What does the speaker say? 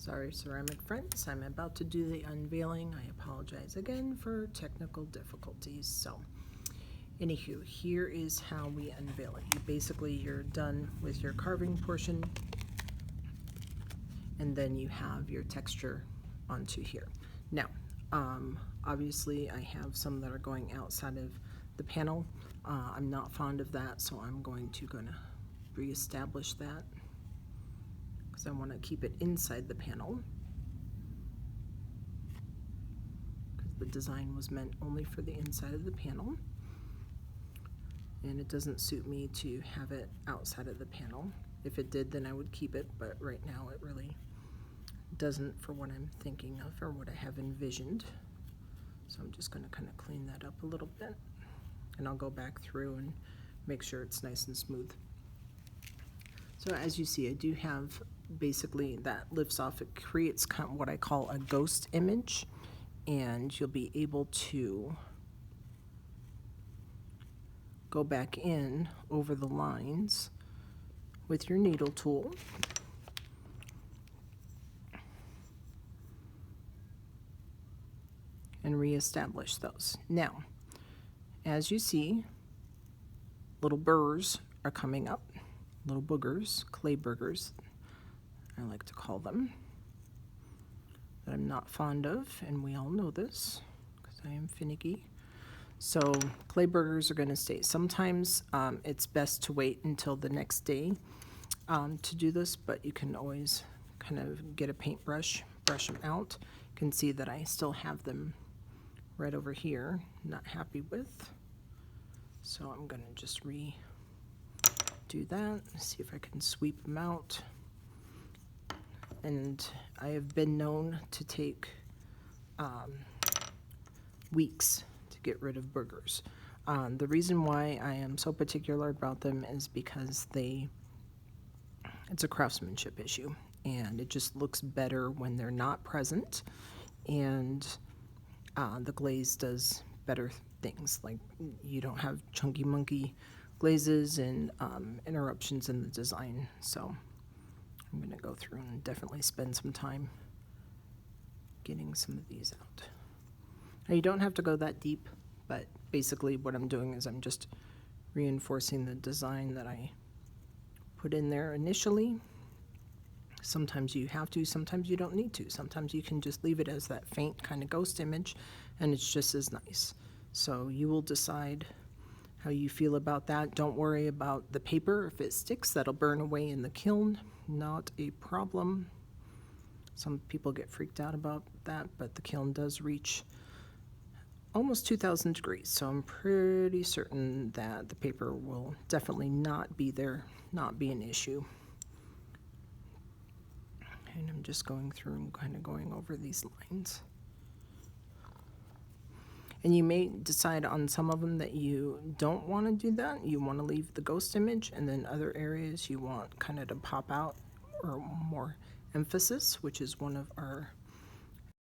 Sorry, ceramic friends, I'm about to do the unveiling. I apologize again for technical difficulties. So, anywho, here is how we unveil it. Basically, you're done with your carving portion, and then you have your texture onto here. Now, obviously, I have some that are going outside of the panel. I'm not fond of that, so I'm going to reestablish that, because I want to keep it inside the panel, because the design was meant only for the inside of the panel, and it doesn't suit me to have it outside of the panel. If it did, then I would keep it, but right now it really doesn't for what I'm thinking of or what I have envisioned. So I'm just going to kind of clean that up a little bit, and I'll go back through and make sure it's nice and smooth. So as you see, I do have basically that lifts off. It creates kind of what I call a ghost image, and you'll be able to go back in over the lines with your needle tool. And reestablish those. Now, as you see, little burrs are coming up, little boogers, clay burgers, I like to call them, that I'm not fond of, and we all know this because I am finicky. So clay burgers are going to stay. Sometimes it's best to wait until the next day to do this, but you can always kind of get a paintbrush, brush them out. You can see that I still have them right over here, not happy with. So I'm going to just redo that, see if I can sweep them out. And I have been known to take weeks to get rid of boogers. The reason why I am so particular about them is because it's a craftsmanship issue, and it just looks better when they're not present, and the glaze does better things. Like, you don't have chunky monkey glazes and interruptions in the design. So I'm going to go through and definitely spend some time getting some of these out. Now, you don't have to go that deep, but basically what I'm doing is I'm just reinforcing the design that I put in there initially. Sometimes you have to, sometimes you don't need to. Sometimes you can just leave it as that faint kind of ghost image, and it's just as nice. So you will decide how you feel about that. Don't worry about the paper. If it sticks, that'll burn away in the kiln. Not a problem. Some people get freaked out about that, but the kiln does reach almost 2,000 degrees, so I'm pretty certain that the paper will definitely not be there, not be an issue. And I'm just going through and kind of going over these lines. And you may decide on some of them that you don't want to do that. You want to leave the ghost image, and then other areas you want kind of to pop out or more emphasis, which is one of our